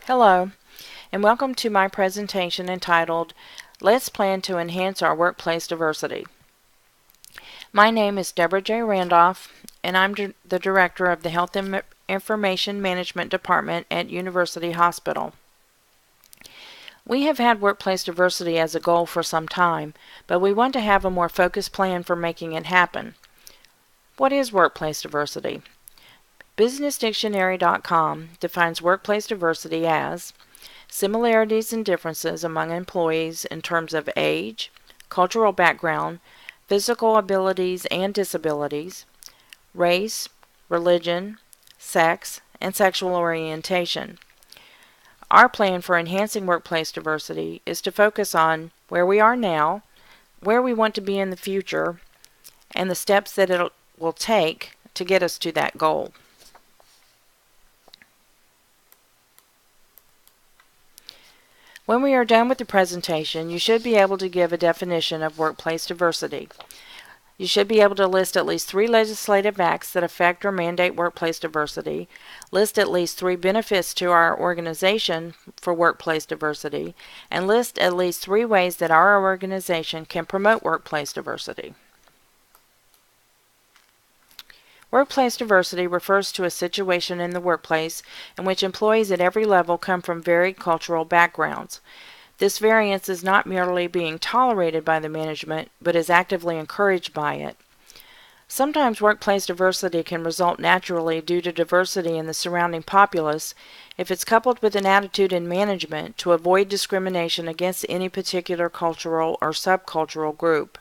Hello, and welcome to my presentation entitled, Let's Plan to Enhance Our Workplace Diversity. My name is Deborah J. Randolph, and I'm the Director of the Health Information Management Department at University Hospital. We have had workplace diversity as a goal for some time, but we want to have a more focused plan for making it happen. What is workplace diversity? BusinessDictionary.com defines workplace diversity as similarities and differences among employees in terms of age, cultural background, physical abilities and disabilities, race, religion, sex, and sexual orientation. Our plan for enhancing workplace diversity is to focus on where we are now, where we want to be in the future, and the steps that it will take to get us to that goal. When we are done with the presentation, you should be able to give a definition of workplace diversity. You should be able to list at least 3 legislative acts that affect or mandate workplace diversity, list at least 3 benefits to our organization for workplace diversity, and list at least 3 ways that our organization can promote workplace diversity. Workplace diversity refers to a situation in the workplace in which employees at every level come from varied cultural backgrounds. This variance is not merely being tolerated by the management, but is actively encouraged by it. Sometimes workplace diversity can result naturally due to diversity in the surrounding populace if it's coupled with an attitude in management to avoid discrimination against any particular cultural or subcultural group.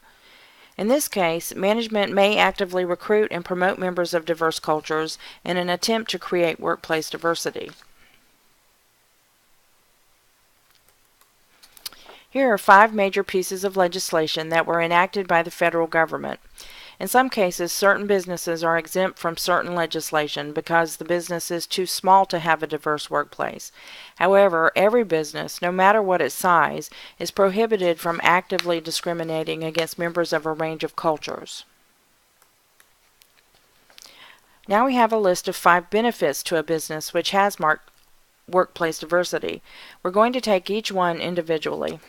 In this case, management may actively recruit and promote members of diverse cultures in an attempt to create workplace diversity. Here are 5 major pieces of legislation that were enacted by the federal government. In some cases, certain businesses are exempt from certain legislation because the business is too small to have a diverse workplace. However, every business, no matter what its size, is prohibited from actively discriminating against members of a range of cultures. Now we have a list of 5 benefits to a business which has marked workplace diversity. We're going to take each one individually.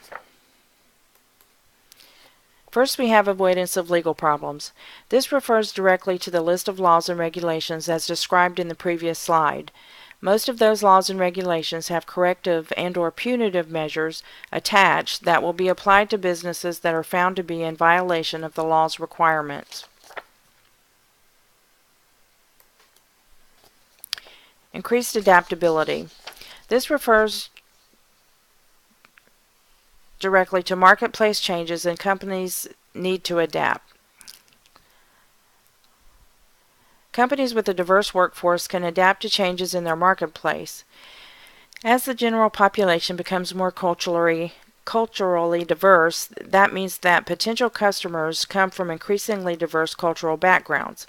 First, we have avoidance of legal problems. This refers directly to the list of laws and regulations as described in the previous slide. Most of those laws and regulations have corrective and/or punitive measures attached that will be applied to businesses that are found to be in violation of the law's requirements. Increased adaptability. This refers directly to marketplace changes and companies need to adapt. Companies with a diverse workforce can adapt to changes in their marketplace. As the general population becomes more culturally diverse, that means that potential customers come from increasingly diverse cultural backgrounds.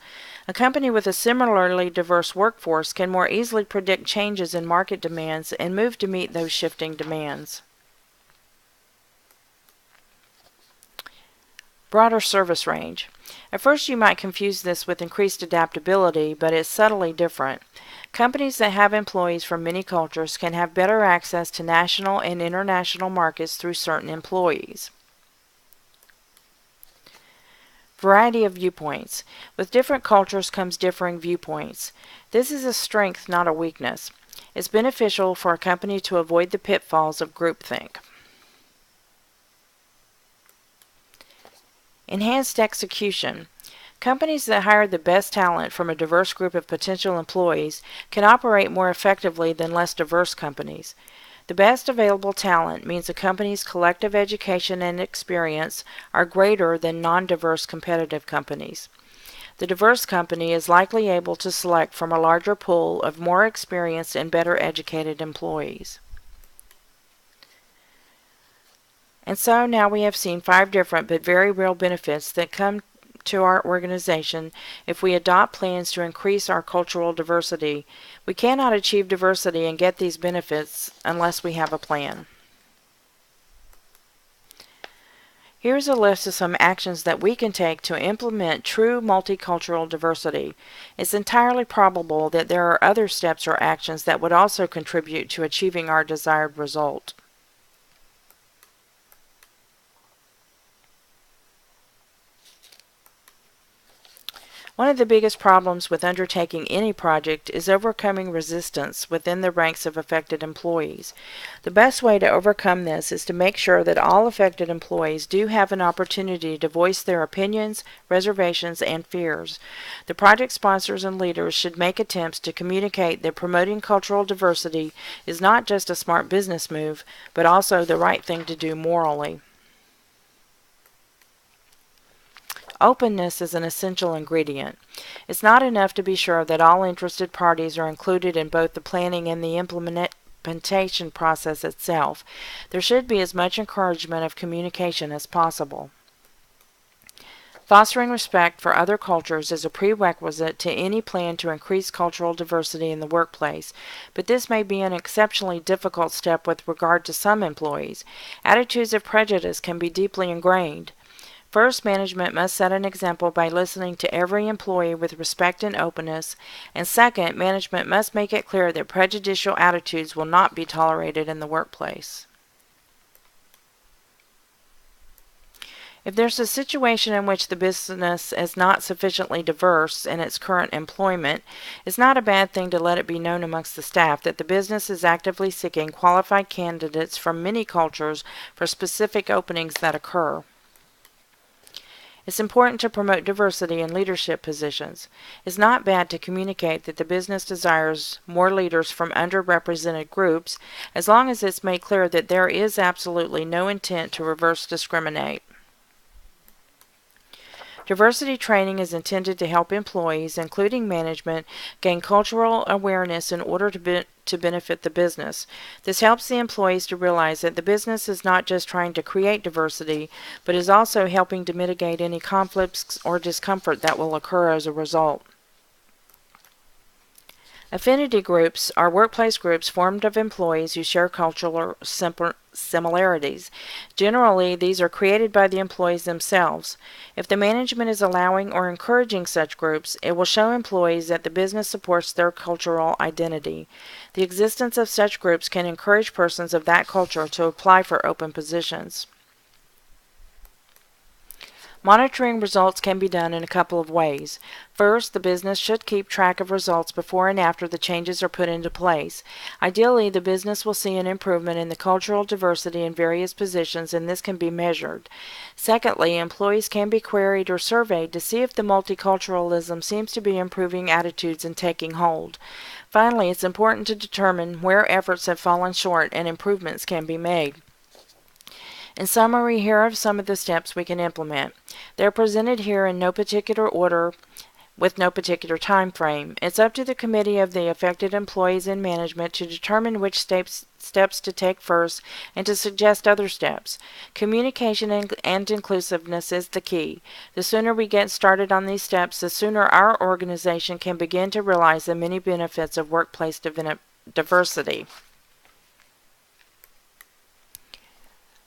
A company with a similarly diverse workforce can more easily predict changes in market demands and move to meet those shifting demands. Broader service range. At first you might confuse this with increased adaptability, but it's subtly different. Companies that have employees from many cultures can have better access to national and international markets through certain employees. Variety of viewpoints. With different cultures comes differing viewpoints. This is a strength, not a weakness. It's beneficial for a company to avoid the pitfalls of groupthink. Enhanced execution. Companies that hire the best talent from a diverse group of potential employees can operate more effectively than less diverse companies. The best available talent means a company's collective education and experience are greater than non-diverse competitive companies. The diverse company is likely able to select from a larger pool of more experienced and better educated employees. And so now we have seen 5 different but very real benefits that come to our organization if we adopt plans to increase our cultural diversity. We cannot achieve diversity and get these benefits unless we have a plan. Here's a list of some actions that we can take to implement true multicultural diversity. It's entirely probable that there are other steps or actions that would also contribute to achieving our desired result. One of the biggest problems with undertaking any project is overcoming resistance within the ranks of affected employees. The best way to overcome this is to make sure that all affected employees do have an opportunity to voice their opinions, reservations, and fears. The project sponsors and leaders should make attempts to communicate that promoting cultural diversity is not just a smart business move, but also the right thing to do morally. Openness is an essential ingredient. It's not enough to be sure that all interested parties are included in both the planning and the implementation process itself. There should be as much encouragement of communication as possible. Fostering respect for other cultures is a prerequisite to any plan to increase cultural diversity in the workplace, but this may be an exceptionally difficult step with regard to some employees. Attitudes of prejudice can be deeply ingrained. First, management must set an example by listening to every employee with respect and openness, and second, management must make it clear that prejudicial attitudes will not be tolerated in the workplace. If there's a situation in which the business is not sufficiently diverse in its current employment, it's not a bad thing to let it be known amongst the staff that the business is actively seeking qualified candidates from many cultures for specific openings that occur. It's important to promote diversity in leadership positions. It's not bad to communicate that the business desires more leaders from underrepresented groups, as long as it's made clear that there is absolutely no intent to reverse discriminate. Diversity training is intended to help employees, including management, gain cultural awareness in order to benefit the business. This helps the employees to realize that the business is not just trying to create diversity, but is also helping to mitigate any conflicts or discomfort that will occur as a result. Affinity groups are workplace groups formed of employees who share cultural similarities. Generally, these are created by the employees themselves. If the management is allowing or encouraging such groups, it will show employees that the business supports their cultural identity. The existence of such groups can encourage persons of that culture to apply for open positions. Monitoring results can be done in a couple of ways. First, the business should keep track of results before and after the changes are put into place. Ideally, the business will see an improvement in the cultural diversity in various positions, and this can be measured. Secondly, employees can be queried or surveyed to see if the multiculturalism seems to be improving attitudes and taking hold. Finally, it's important to determine where efforts have fallen short and improvements can be made. In summary, here are some of the steps we can implement. They're presented here in no particular order with no particular time frame. It's up to the committee of the affected employees and management to determine which steps to take first and to suggest other steps. Communication and inclusiveness is the key. The sooner we get started on these steps, the sooner our organization can begin to realize the many benefits of workplace diversity.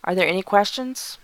Are there any questions?